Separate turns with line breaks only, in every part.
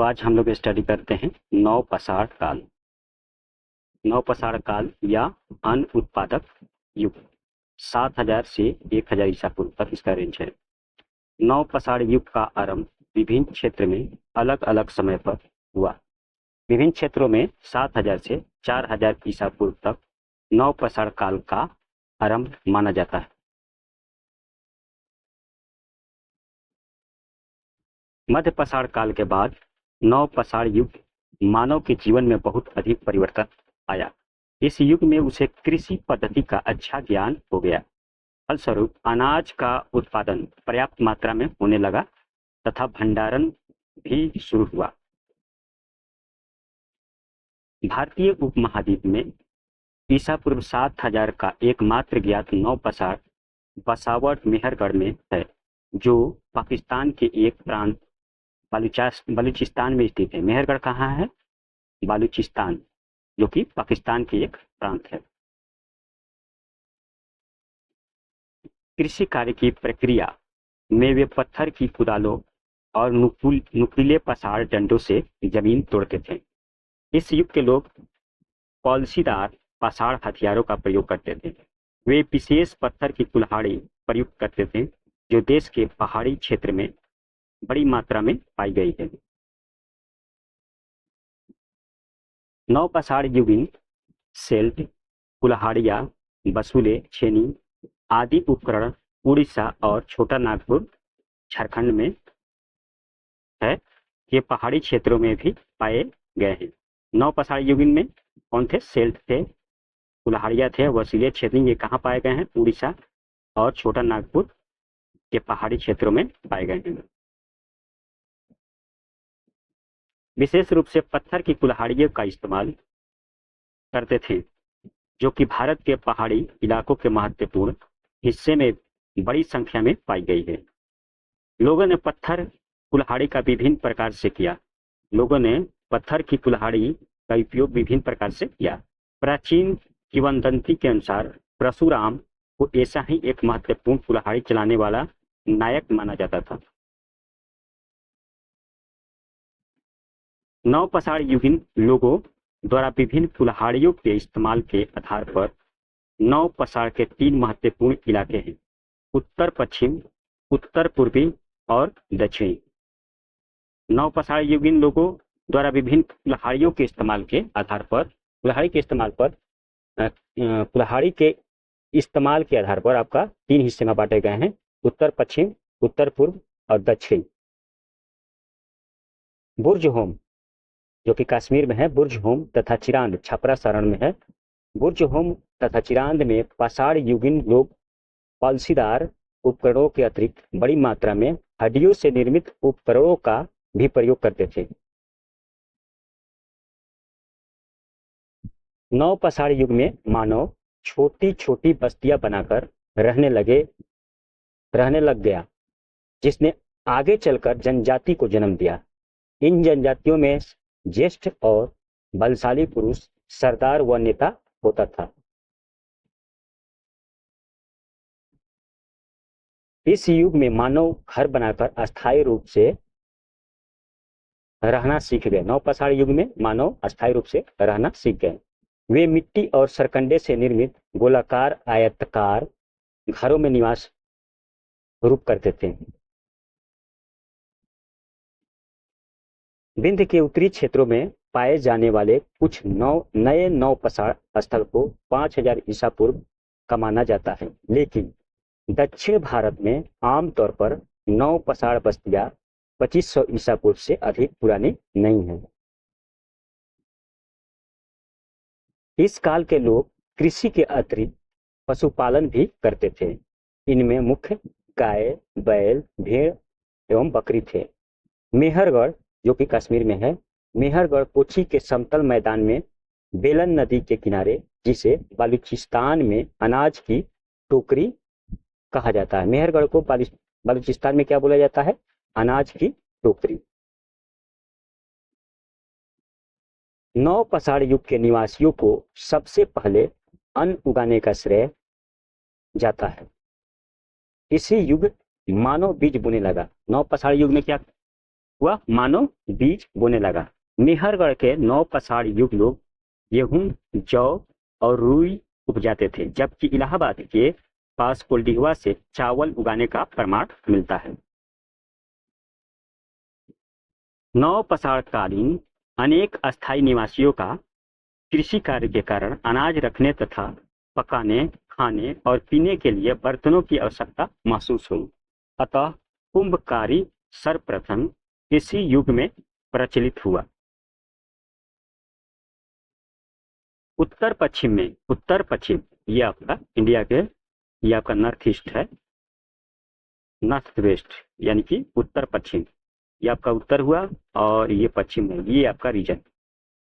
तो आज हम लोग स्टडी करते हैं नवपाषाण काल। नवपाषाण काल या अन्न उत्पादक युग 7000 से 1000 ईसा पूर्व तक इसका रेंज है। नवपाषाण युग का आरंभ विभिन्न क्षेत्र में अलग अलग समय पर हुआ। विभिन्न क्षेत्रों में 7000 से 4000 ईसा पूर्व तक नवपाषाण काल का आरंभ माना जाता है। मध्यपाषाण काल के बाद नवपाषाण युग मानव के जीवन में बहुत अधिक परिवर्तन आया। इस युग में उसे कृषि पद्धति का अच्छा ज्ञान हो गया। फलस्वरूप अनाज का उत्पादन पर्याप्त मात्रा में होने लगा तथा भंडारण भी शुरू हुआ। भारतीय उपमहाद्वीप में ईसा पूर्व 7000 का एकमात्र ज्ञात नवपाषाण बसावट मेहरगढ़ में है, जो पाकिस्तान के एक प्रांत बलूचिस्तान में स्थित है। मेहरगढ़ कहाँ है? बलूचिस्तान, जो कि पाकिस्तान के एक प्रांत है। कृषि कार्य की प्रक्रिया में वे पत्थर की कुदालों और नुकीले पसार डंडों से जमीन तोड़ते थे। इस युग के लोग पॉलिसीदार पसार हथियारों का प्रयोग करते थे। वे विशेष पत्थर की कुल्हाड़ी प्रयुक्त करते थे, जो देश के पहाड़ी क्षेत्र में बड़ी मात्रा में पाई गई है। नवपाषाण युगीन सेल्ट, कुल्हाड़ियां, बसूले, छेनी आदि उपकरण उड़ीसा और छोटा नागपुर झारखंड में है के पहाड़ी क्षेत्रों में भी पाए गए हैं। नवपाषाण युगीन में कौन थे? सेल्ट थे, कुल्हाड़ियां थे, वसूले, छेनी। ये कहाँ पाए गए हैं? उड़ीसा और छोटा नागपुर के पहाड़ी क्षेत्रों में पाए गए हैं। विशेष रूप से पत्थर की कुल्हाड़ियों का इस्तेमाल करते थे, जो कि भारत के पहाड़ी इलाकों के महत्वपूर्ण हिस्से में बड़ी संख्या में पाई गई है। लोगों ने पत्थर कुल्हाड़ी का विभिन्न प्रकार से किया। लोगों ने पत्थर की कुल्हाड़ी का उपयोग विभिन्न प्रकार से किया। प्राचीन किंवदंती के अनुसार परशुराम को ऐसा ही एक महत्वपूर्ण कुल्हाड़ी चलाने वाला नायक माना जाता था। नवपाषाण युगीन लोगों द्वारा विभिन्न कुल्हाड़ियों के इस्तेमाल के आधार पर नवपाषाण के 3 महत्वपूर्ण इलाके हैं: उत्तर पश्चिम, उत्तर पूर्वी और दक्षिणी। नवपाषाण युगीन लोगों द्वारा विभिन्न कुल्हाड़ियों के इस्तेमाल के आधार पर कुल्हाड़ी के इस्तेमाल के आधार पर आपका 3 हिस्से में बांटे गए हैं: उत्तर पश्चिम, उत्तर पूर्व और दक्षिण। बुर्ज होम, जो कि कश्मीर में है, बुर्ज होम तथा चिरांद छपरा शरण में है। बुर्ज होम तथा चिरांद में पाषाण युगीन लोग पॉलिसीदार उपकरणों के अतिरिक्त बड़ी मात्रा में हड्डियों से निर्मित उपकरणों का भी प्रयोग करते थे। नवपाषाण युग में मानव छोटी छोटी बस्तियां बनाकर रहने लग गया, जिसने आगे चलकर जनजाति को जन्म दिया। इन जनजातियों में ज्येष्ठ और बलशाली पुरुष सरदार व नेता होता था। इस युग में मानव घर बनाकर अस्थायी रूप से रहना सीख गए। नवपाषाण युग में मानव अस्थायी रूप से रहना सीख गए। वे मिट्टी और सरकंडे से निर्मित गोलाकार आयताकार घरों में निवास रूप करते थे। विंध्य के उत्तरी क्षेत्रों में पाए जाने वाले कुछ नए नवपाषाण स्थल को 5000 ईसा पूर्व का माना जाता है, लेकिन दक्षिण भारत में आमतौर पर नवपाषाण बस्तियां 2500 ईसा पूर्व से अधिक पुरानी नहीं हैं। इस काल के लोग कृषि के अतिरिक्त पशुपालन भी करते थे। इनमें मुख्य गाय, बैल, भेड़ एवं बकरी थे। मेहरगढ़, जो कि कश्मीर में है, मेहरगढ़ कोची के समतल मैदान में बेलन नदी के किनारे, जिसे बलूचिस्तान में अनाज की टोकरी कहा जाता है। मेहरगढ़ को बलूचिस्तान में क्या बोला जाता है? अनाज की टोकरी। नवपाषाण युग के निवासियों को सबसे पहले अन्न उगाने का श्रेय जाता है। इसी युग मानव बीज बोने लगा। नवपाषाण युग में क्या वह मानव बीज बोने लगा। मेहरगढ़ के नौ पसाड़ युग लोग गेहूं, जौ और रुई उपजाते थे, जबकि इलाहाबाद के पास कोल्डिहवा से चावल उगाने का प्रमाण मिलता है। नौ पसाड़कालीन अनेक अस्थायी निवासियों का कृषि कार्य के कारण अनाज रखने तथा पकाने, खाने और पीने के लिए बर्तनों की आवश्यकता महसूस हुई। अतः कुंभकारी सर्वप्रथम इसी युग में प्रचलित हुआ। उत्तर पश्चिम में, उत्तर पश्चिम ये आपका इंडिया के, ये आपका नॉर्थ ईस्ट है, नॉर्थ वेस्ट यानी कि उत्तर पश्चिम, ये आपका उत्तर हुआ और ये पश्चिम है, ये आपका रीजन।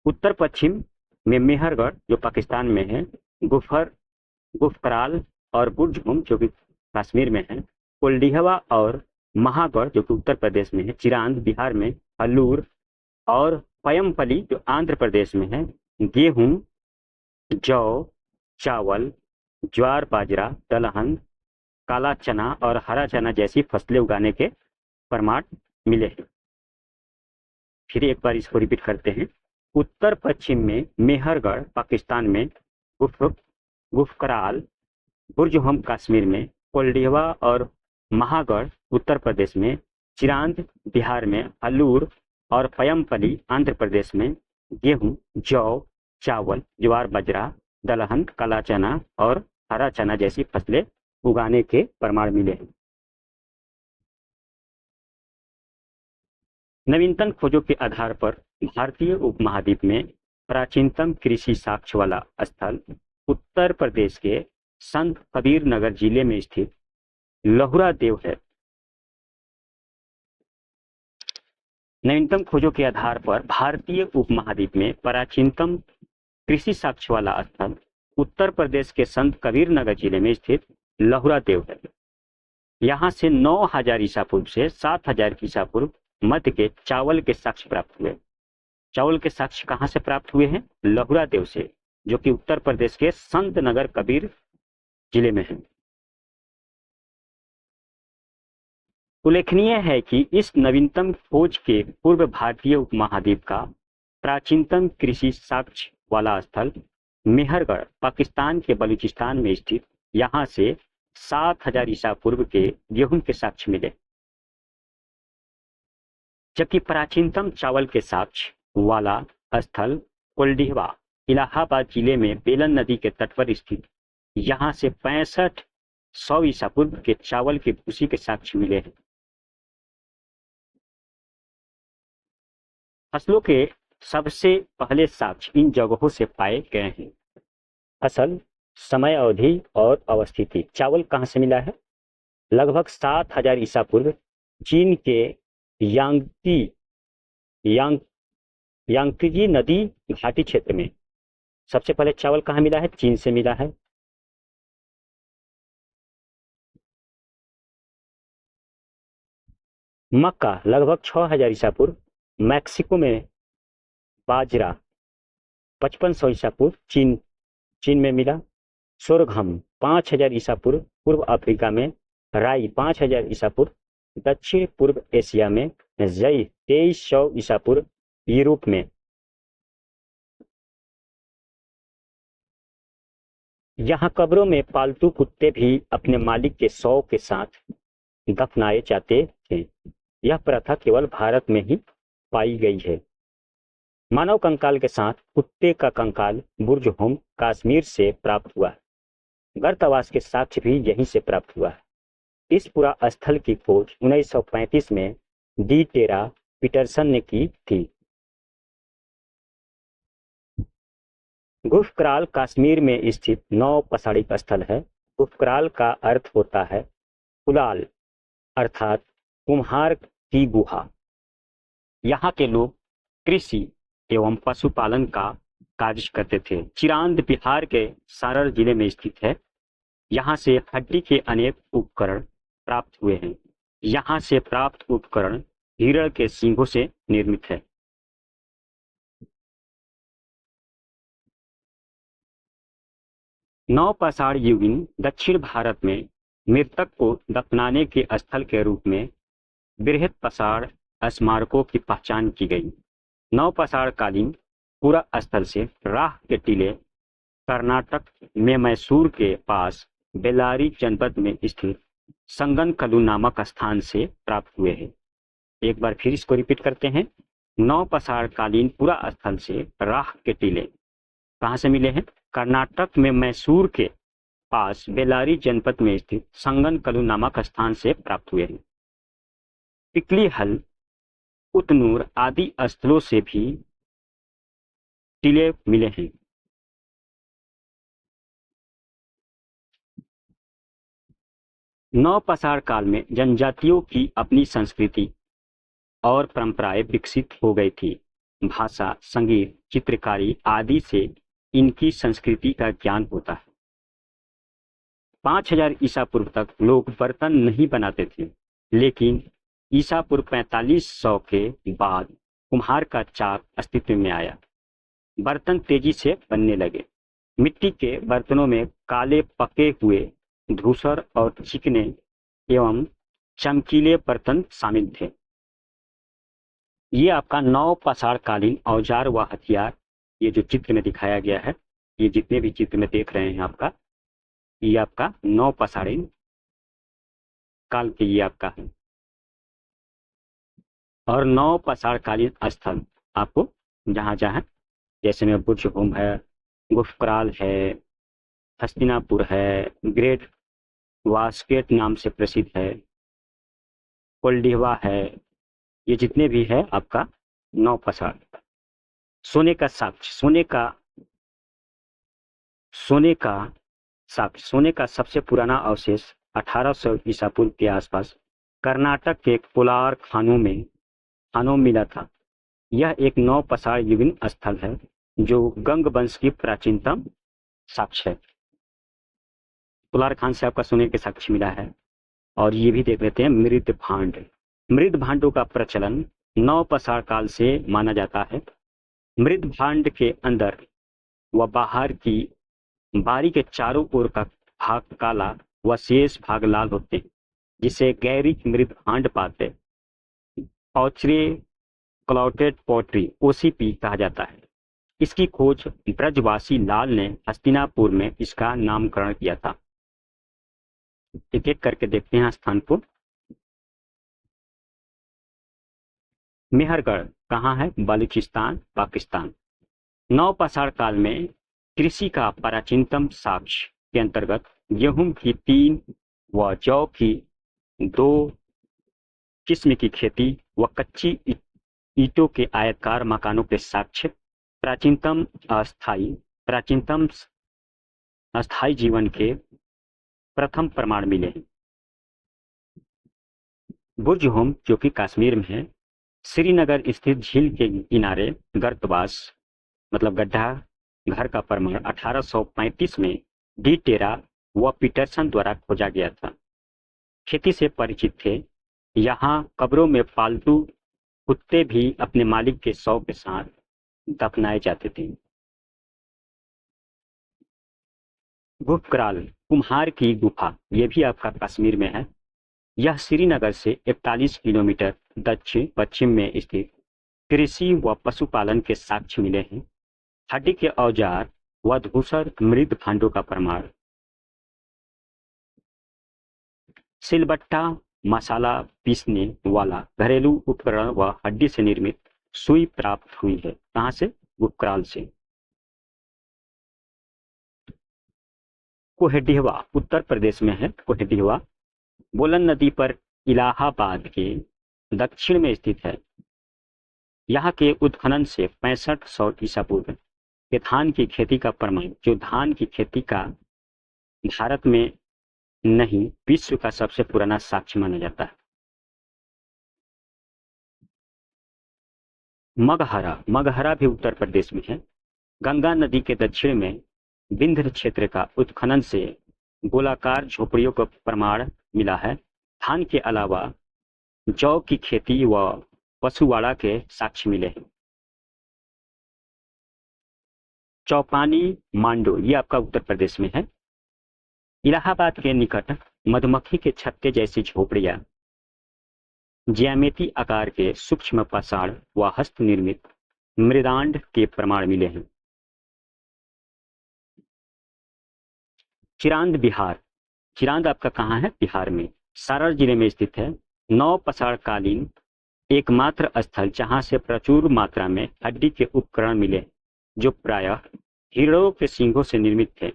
उत्तर पश्चिम में मेहरगढ़ जो पाकिस्तान में है, गुफकराल और बुर्जहुम जो कि कश्मीर में है, कोल्डिहवा और महागढ़ जो कि उत्तर प्रदेश में है, चिरांद बिहार में, हल्लूर और पयमपली जो आंध्र प्रदेश में है, गेहूं, जौ, चावल, ज्वार, बाजरा, दलहन, काला चना और हरा चना जैसी फसलें उगाने के प्रमाण मिले हैं। फिर एक बार इसको रिपीट करते हैं। उत्तर पश्चिम में मेहरगढ़ पाकिस्तान में, गुफकराल बुर्जहुम कश्मीर में, कोल्डिहवा और महागढ़ उत्तर प्रदेश में, चिरांद बिहार में, हल्लूर और पयमपली आंध्र प्रदेश में गेहूं, जौ, चावल, ज्वार, बाजरा, दलहन, काला चना और हरा चना जैसी फसलें उगाने के प्रमाण मिले हैं। नवीनतम खोजों के आधार पर भारतीय उपमहाद्वीप में प्राचीनतम कृषि साक्ष्य वाला स्थल उत्तर प्रदेश के संत कबीर नगर जिले में स्थित लहुरा देव है। नवीनतम खोजों के आधार पर भारतीय उपमहाद्वीप में प्राचीनतम कृषि साक्ष्य वाला स्थल उत्तर प्रदेश के संत कबीर नगर जिले में स्थित लहुरा देव है। यहाँ से 9000 ईसा पूर्व से 7000 ईसा पूर्व मध्य के चावल के साक्ष्य प्राप्त हुए। चावल के साक्ष्य कहाँ से प्राप्त हुए हैं? लहुरा देव से, जो कि उत्तर प्रदेश के संत नगर कबीर जिले में है। उल्लेखनीय है कि इस नवीनतम खोज के पूर्व भारतीय उपमहाद्वीप का प्राचीनतम कृषि साक्ष्य वाला स्थल मेहरगढ़ पाकिस्तान के बलूचिस्तान में स्थित, यहाँ से 7000 ईसा पूर्व के गेहूं के साक्ष्य मिले, जबकि प्राचीनतम चावल के साक्ष्य वाला स्थल कोल्डिहवा इलाहाबाद जिले में बेलन नदी के तट पर स्थित, यहाँ से 6500 ईसा पूर्व के चावल के भूसी के साक्ष्य मिले हैं। फसलों के सबसे पहले साक्ष्य इन जगहों से पाए गए हैं। फसल, समय अवधि और अवस्थिति। चावल कहाँ से मिला है? लगभग 7000 ईसा पूर्व चीन के यांगत्जी नदी घाटी क्षेत्र में सबसे पहले चावल कहाँ मिला है? चीन से मिला है। मक्का लगभग 6000 ईसा पूर्व मैक्सिको में, बाजरा 5500 ईसा पूर्व चीन में मिला, सोरघम 5000 ईसा पूर्व पूर्व अफ्रीका में, राई 5000 ईसा पूर्व दक्षिण पूर्व एशिया में, जई 2300 ईसा पूर्व यूरोप में। यहाँ कब्रों में पालतू कुत्ते भी अपने मालिक के शव के साथ दफनाए जाते थे। यह प्रथा केवल भारत में ही पाई गई है। मानव कंकाल के साथ कुत्ते का कंकाल बुर्जहुम कश्मीर से प्राप्त हुआ। गर्तवास के साक्ष्य भी यहीं से प्राप्त हुआ है। इस पूरा स्थल की खोज 1935 में डी टेरा पीटरसन ने की थी। गुफकराल कश्मीर में स्थित 9 पसाड़ी स्थल है। गुफकराल का अर्थ होता है कुलाल अर्थात कुम्हार की गुहा। यहाँ के लोग कृषि एवं पशुपालन का कार्य करते थे। चिरांद बिहार के सारण जिले में स्थित है। यहाँ से हड्डी के अनेक उपकरण प्राप्त हुए हैं। यहाँ से प्राप्त उपकरण हिरण के सींगों से निर्मित है। नवपाषाण युगीन दक्षिण भारत में मृतक को दफनाने के स्थल के रूप में बृहत्पाषाण स्मारकों की पहचान की गई। नवपाषाण कालीन पुरा स्थल से राह के टीले कर्नाटक में मैसूर के पास बेल्लारी जनपद में स्थित संगनकल्लू नामक स्थान से प्राप्त हुए हैं। एक बार फिर इसको रिपीट करते हैं। नवपाषाण कालीन पुरा स्थल से राह के टीले कहाँ से मिले हैं? कर्नाटक में मैसूर के पास बेल्लारी जनपद में स्थित संगनकल्लू नामक स्थान से प्राप्त हुए हैं। पिकलीहल, उतनूर आदि स्थलों से भी टीले मिले हैं। नवपाषाण काल में जनजातियों की अपनी संस्कृति और परंपराएं विकसित हो गई थी। भाषा, संगीत, चित्रकारी आदि से इनकी संस्कृति का ज्ञान होता है। 5000 ईसा पूर्व तक लोग बर्तन नहीं बनाते थे, लेकिन ईसा पूर्व 4500 के बाद कुम्हार का चाक अस्तित्व में आया। बर्तन तेजी से बनने लगे। मिट्टी के बर्तनों में काले पके हुए, धूसर और चिकने एवं चमकीले बर्तन शामिल थे। ये आपका नवपाषाण कालीन औजार व हथियार, ये जो चित्र में दिखाया गया है, ये जितने भी चित्र में देख रहे हैं आपका, ये आपका नवपाषाण काल के ये आपका है। और नवपाषाण कालीन स्थल आपको जहाँ जहाँ, जैसे में बुर्जहोम है, गुफकराल है, हस्तिनापुर है, ग्रेट वास्केट नाम से प्रसिद्ध है, कोल्डिहवा है, ये जितने भी है आपका नवपाषाण। सोने का साक्ष्य, सोने का सबसे पुराना अवशेष 1800 ईसा पूर्व के आसपास कर्नाटक के कोलार खानों मिला था। यह एक नवपाषाण युगीन स्थल है जो गंग वंश की प्राचीनतम साक्ष्य है। कोलार खान से आपका सोने के साक्ष्य मिला है। और ये भी देख लेते हैं मृद भांड। मृद भांडों का प्रचलन नवपाषाण काल से माना जाता है। मृद भांड के अंदर व बाहर की बारी के चारों ओर का भाग काला व शेष भाग लाल होते हैं, जिसे गैरिक मृद भांड पाते औचरे क्लाउटेड पोट्री OCP कहा जाता है। इसकी खोज ब्रजवासी लाल ने हस्तिनापुर में इसका नामकरण किया था। एक एक करके देखते हैं स्थान को। मेहरगढ़ कहाँ है? बलूचिस्तान, पाकिस्तान। नवपाषाण काल में कृषि का प्राचीनतम साक्ष्य के अंतर्गत गेहूं की 3 व जौ की 2 किस्म की खेती व कच्ची ईंटों के आयताकार मकानों के साक्ष्य प्राचीनतम अस्थायी जीवन के प्रथम प्रमाण मिले हैं। बुर्जहोम जो कि कश्मीर में है, श्रीनगर स्थित झील के किनारे गर्तवास मतलब गड्ढा घर का प्रमाण 1835 में डी टेरा व पीटरसन द्वारा खोजा गया था। खेती से परिचित थे। यहाँ कब्रों में पालतू कुत्ते भी अपने मालिक के शव के साथ दफनाए जाते थे। गुफकराल कुम्हार की गुफा, यह भी आपका कश्मीर में है। यह श्रीनगर से 41 किलोमीटर दक्षिण पश्चिम में स्थित कृषि व पशुपालन के साक्ष्य मिले हैं। हड्डी के औजार व धूसर मृद भांडों का प्रमाण। सिलबट्टा मसाला पीसने वाला घरेलू उपकरण व हड्डी से निर्मित सुई प्राप्त हुई है। कहाँ से? गुफकराल से। कोहेडिहवा उत्तर प्रदेश में है। कोहेडिहवा बोलन नदी पर इलाहाबाद के दक्षिण में स्थित है। यहाँ के उत्खनन से 6500 ईसा पूर्व के धान की खेती का प्रमाण, जो धान की खेती का भारत में नहीं विश्व का सबसे पुराना साक्ष्य माना जाता है। मगहरा भी उत्तर प्रदेश में है। गंगा नदी के दक्षिण में विंध्य क्षेत्र का उत्खनन से गोलाकार झोपड़ियों का प्रमाण मिला है। धान के अलावा जौ की खेती व पशुवाड़ा के साक्ष्य मिले हैं। चौपानी मांडो, ये आपका उत्तर प्रदेश में है। इलाहाबाद के निकट मधुमक्खी के छत्ते जैसी झोपड़ियां ज्यामिति आकार के सूक्ष्म पाषाण व हस्त निर्मित मृदांड के प्रमाण मिले हैं। चिरांद बिहार, चिरांद आपका कहाँ है? बिहार में, सारण जिले में स्थित है। नौ पसाड़ कालीन एकमात्र स्थल जहां से प्रचुर मात्रा में हड्डी के उपकरण मिले जो प्रायः हिरणों के सींगों से निर्मित थे।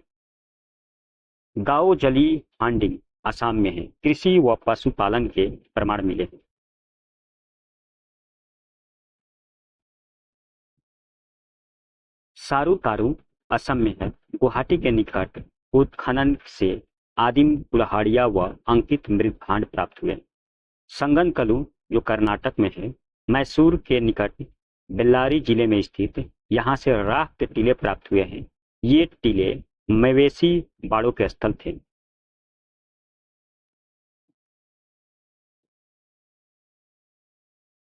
गाओ जली हांडिंग असम में है। कृषि व पशुपालन के प्रमाण मिले हैं। सारू तारू असम में है। गुवाहाटी के निकट उत्खनन से आदिम कुल्हाड़ियां व अंकित मृदभांड प्राप्त हुए। संगनकलू जो कर्नाटक में है, मैसूर के निकट बेल्लारी जिले में स्थित, यहाँ से राख के टीले प्राप्त हुए हैं। ये टीले मवेशी बाड़ों के स्थल थे।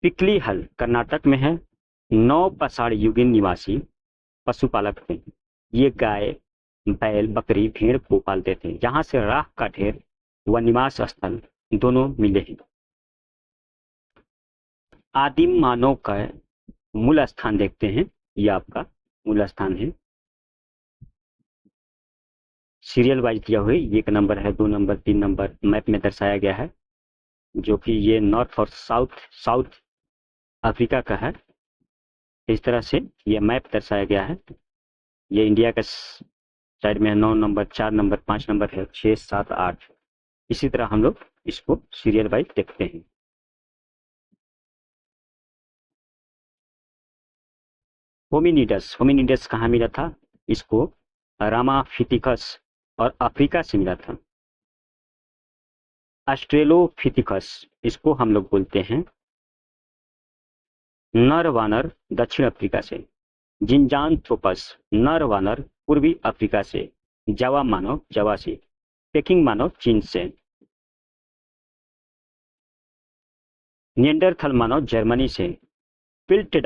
पिकली हल कर्नाटक में है। नौ पसाड़ युगीन निवासी पशुपालक थे। ये गाय, बैल, बकरी, भेड़ को पालते थे। यहाँ से राख का ढेर व निवास स्थल दोनों मिले हैं। आदिम मानव का मूल स्थान देखते हैं। ये आपका मूल स्थान है। सीरियल वाइज दिया हुआ, 1 नंबर है, 2 नंबर, 3 नंबर मैप में दर्शाया गया है, जो कि ये नॉर्थ और साउथ अफ्रीका का है। इस तरह से ये मैप दर्शाया गया है। ये इंडिया का साइड में 9 नंबर, 4 नंबर, 5 नंबर है, 6, 7, 8। इसी तरह हम लोग इसको सीरियल वाइज देखते हैं। होमिनिडस, होमिनिडस कहाँ मिला था? इसको रामाफिथिकस और अफ्रीका से मिला था। ऑस्ट्रेलोफिथिकस, इसको हम लोग बोलते हैं नर वानर, दक्षिण अफ्रीका से। जिंजांथ्रोपस, नर वानर, पूर्वी अफ्रीका से। जावा मानव, जावा से। पेकिंग मानव, चीन से। निएंडरथल मानव, जर्मनी से। पिल्ट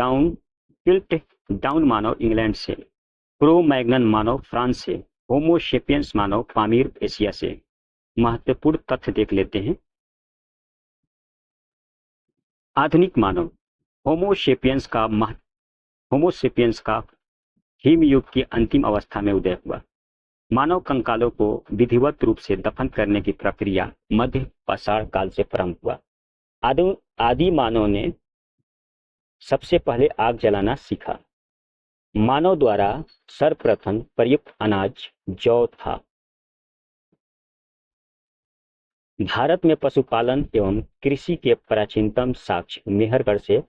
डाउन मानव, इंग्लैंड से। क्रो मैग्नन मानव, फ्रांस से। होमोसेपियंस मानव, पामीर, एशिया से। महत्वपूर्ण तथ्य देख लेते हैं। आधुनिक मानव, होमोसेपियंस का हिमयुग की अंतिम अवस्था में उदय हुआ। मानव कंकालों को विधिवत रूप से दफन करने की प्रक्रिया मध्य पाषाण काल से प्रारंभ हुआ। आदि मानव ने सबसे पहले आग जलाना सीखा। मानव द्वारा सर्वप्रथम प्रयुक्त अनाज जौ था। भारत में पशुपालन एवं कृषि के प्राचीनतम साक्ष्य मेहरगढ़ से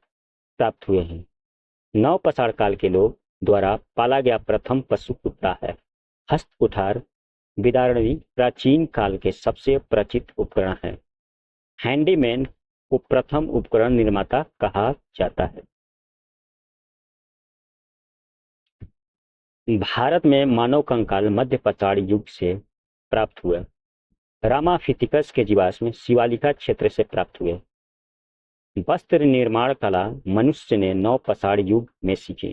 प्राप्त हुए हैं। नव पाषाण काल के लोग द्वारा पाला गया प्रथम पशु कुत्ता है। हस्त कुठार विदारणी प्राचीन काल के सबसे प्रचलित उपकरण है। हैंडीमैन को प्रथम उपकरण निर्माता कहा जाता है। भारत में मानव कंकाल मध्य पाषाण युग से प्राप्त हुए। रामाफिथिकस के जीवाश्म शिवालिका क्षेत्र से प्राप्त हुए। वस्त्र निर्माण कला मनुष्य ने नव पाषाण युग में सीखी।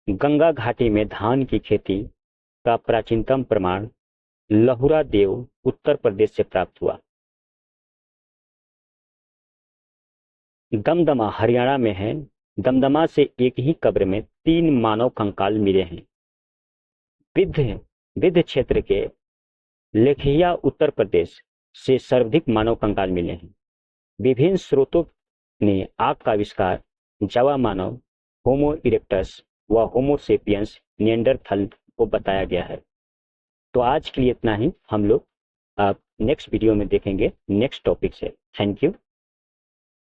गंगा घाटी में धान की खेती का प्राचीनतम प्रमाण लहुरा देव उत्तर प्रदेश से प्राप्त हुआ। दमदमा हरियाणा में है। दमदमा से एक ही कब्र में 3 मानव कंकाल मिले हैं। विद्ध क्षेत्र के लेखिया उत्तर प्रदेश से सर्वाधिक मानव कंकाल मिले हैं। विभिन्न स्रोतों ने आग का आविष्कार जावा मानव, होमो इरेक्टस व होमोसेपियंस निएंडरथल को बताया गया है। तो आज के लिए इतना ही। हम लोग नेक्स्ट वीडियो में देखेंगे नेक्स्ट टॉपिक से। Thank you.